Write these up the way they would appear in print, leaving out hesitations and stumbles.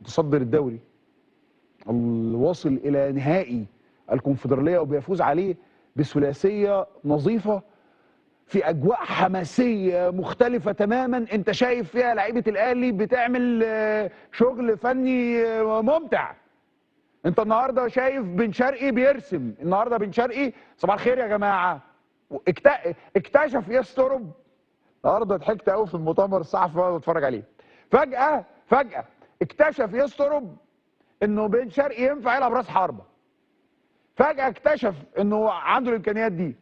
متصدر الدوري الواصل الى نهائي الكونفدراليه وبيفوز عليه بثلاثيه نظيفه في اجواء حماسيه مختلفه تماما. انت شايف فيها لعيبه الاهلي بتعمل شغل فني ممتع. انت النهارده شايف بن شرقي بيرسم، النهارده بن شرقي صباح الخير يا جماعه اكتشف يسترب. النهارده ضحكت قوي في المؤتمر الصحفي وانا بتفرج عليه. فجاه اكتشف يسترب انه بن شرقي ينفع يلعب راس حربه. فجاه اكتشف انه عنده الامكانيات دي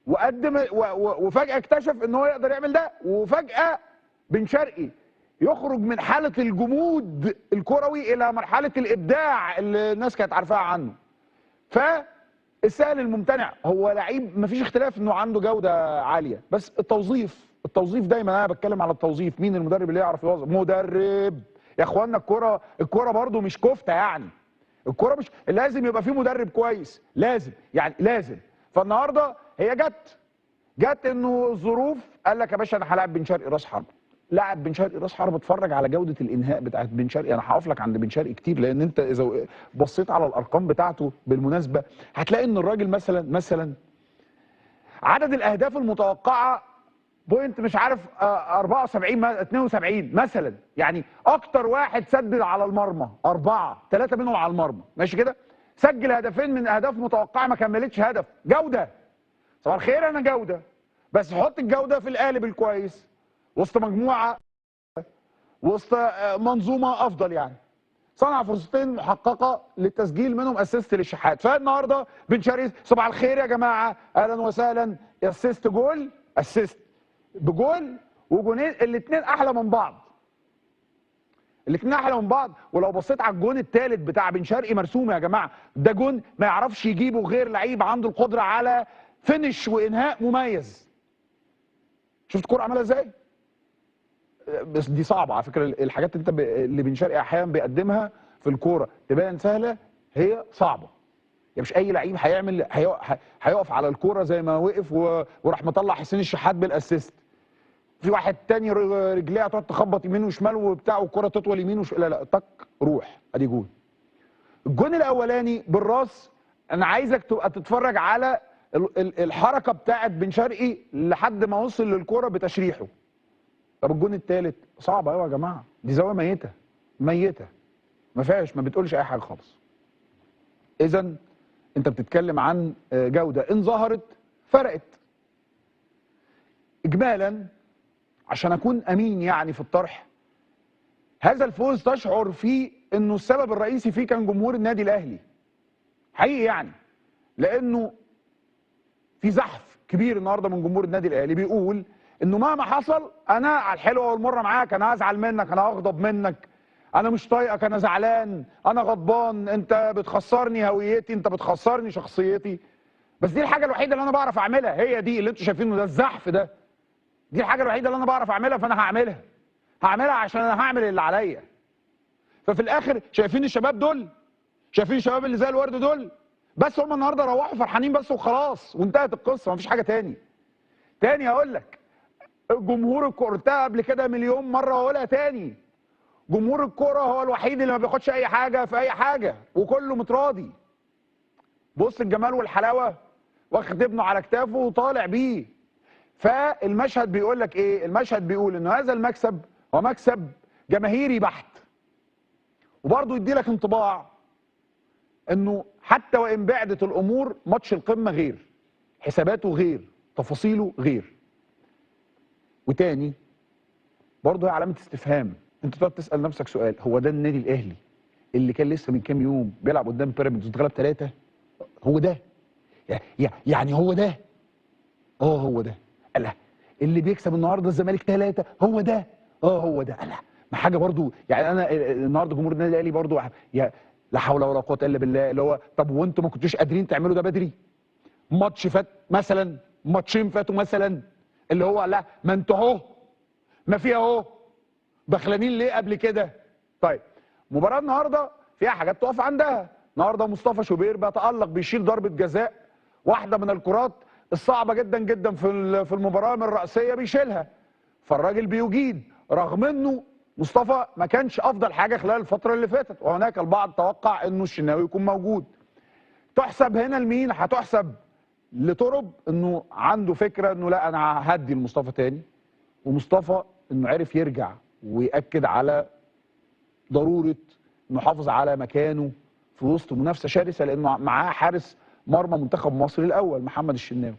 وقدم وفجاه اكتشف ان هو يقدر يعمل ده. وفجاه بن شرقي يخرج من حاله الجمود الكروي الى مرحله الابداع اللي الناس كانت عارفاها عنه. فالسهل الممتنع هو لعيب مفيش اختلاف انه عنده جوده عاليه، بس التوظيف دايما انا بتكلم على التوظيف. مين المدرب اللي يعرف يوظف؟ مدرب يا اخوانا. الكوره برضو مش كفته يعني. الكوره مش لازم يبقى فيه مدرب كويس، لازم. فالنهارده هي جت انه الظروف قال لك يا باشا انا هلاعب بن شرقي راس حربه. لعب بن شرقي راس حربه. اتفرج على جوده الانهاء بتاعت بن شرقي. انا هقف لك عند بن شرقي كتير لان انت اذا بصيت على الارقام بتاعته بالمناسبه هتلاقي ان الراجل مثلا عدد الاهداف المتوقعه بوينت مش عارف 74 72 مثلا. يعني اكتر واحد سدد على المرمى 3 منهم على المرمى، ماشي كده. سجل هدفين من اهداف متوقعه ما كملتش هدف. جوده صباح الخير. انا جوده، بس حط الجوده في القالب الكويس وسط مجموعه، وسط منظومه افضل يعني. صنع فرصتين محققه للتسجيل منهم اسيست للشحات. فالنهارده بن شرقي صباح الخير يا جماعه اهلا وسهلا. اسيست جول، اسيست بجول وجونين الاثنين احلى من بعض. ولو بصيت على الجون الثالث بتاع بن شرقي مرسوم يا جماعه. ده جون ما يعرفش يجيبه غير لعيب عنده القدره على فينش وانهاء مميز. شفت الكوره عملها ازاي؟ بس دي صعبه على فكره. الحاجات اللي بن شرقي احيانا بيقدمها في الكوره تبان سهله، هي صعبه. يعني مش اي لعيب هيقف على الكوره زي ما وقف وراح مطلع حسين الشحات بالاسيست. في واحد تاني رجليها تقعد تخبط يمين وشمال وبتاع والكره تطول يمين لا طق روح ادي جون. الجون الاولاني بالراس. انا عايزك تبقى تتفرج على الحركه بتاعت بن شرقي لحد ما وصل للكوره بتشريحه. طب الجون الثالث صعب قوي يا جماعه. دي زاويه ميته ما فيهاش، ما بتقولش اي حاجه خالص. اذا انت بتتكلم عن جوده ان ظهرت فرقت. اجمالا عشان اكون امين يعني في الطرح، هذا الفوز تشعر فيه انه السبب الرئيسي فيه كان جمهور النادي الاهلي حقيقي يعني. لانه في زحف كبير النهارده من جمهور النادي الاهلي بيقول انه مهما حصل انا على الحلوه والمره معاك، انا هزعل منك، انا هغضب منك، انا مش طايقك، انا زعلان، انا غضبان، انت بتخسرني هويتي، انت بتخسرني شخصيتي. بس دي الحاجه الوحيده اللي انا بعرف اعملها، هي دي اللي انتوا شايفينه ده الزحف ده. دي الحاجه الوحيده اللي انا بعرف اعملها، فانا هعملها عشان انا هعمل اللي عليا. ففي الاخر شايفين الشباب دول، شايفين الشباب اللي زي الورد دول، بس هم النهارده روحوا فرحانين بس وخلاص وانتهت القصه، مفيش حاجه تاني هقول لك. جمهور الكوره قلتها قبل كده مليون مره واقولها تاني. جمهور الكوره هو الوحيد اللي ما بياخدش اي حاجه في اي حاجه وكله متراضي. بص الجمال والحلاوه، واخد ابنه على كتافه وطالع بيه. فالمشهد بيقول لك ايه؟ المشهد بيقول ان هذا المكسب هو مكسب جماهيري بحت. وبرضه يدي لك انطباع انه حتى وان بعدت الامور، ماتش القمه غير، حساباته غير، تفاصيله غير. وتاني برضه هي علامه استفهام. انت تقعد تسال نفسك سؤال، هو ده النادي الاهلي اللي كان لسه من كام يوم بيلعب قدام بيراميدز واتغلب 3؟ هو ده؟ يعني هو ده؟ هو ده. الله، اللي بيكسب النهارده الزمالك 3 هو ده؟ هو ده. الله، ما حاجه برضو يعني. انا النهارده جمهور النادي الاهلي برضو لا حول ولا قوه الا بالله، اللي هو طب وانتم ما كنتوش قادرين تعملوا ده بدري؟ ماتش فات مثلا، ماتشين فاتوا مثلا، اللي هو لا ما انتوا اهو، ما في اهو، بخلانين ليه قبل كده؟ طيب مباراه النهارده فيها حاجات تقف عندها. النهارده مصطفى شوبير بيتالق، بيشيل ضربه جزاء، واحده من الكرات الصعبه جدا جدا في المباراه من الرأسيه بيشيلها. فالراجل بيجيد رغم انه مصطفى ما كانش افضل حاجه خلال الفتره اللي فاتت، وهناك البعض توقع انه الشناوي يكون موجود. تحسب هنا لمين؟ هتحسب لترب انه عنده فكره انه لا انا هدي لمصطفى تاني، ومصطفى انه عرف يرجع ويأكد على ضروره انه يحافظ على مكانه في وسط منافسه شرسه، لانه معاه حارس مرمى منتخب مصر الاول محمد الشناوي.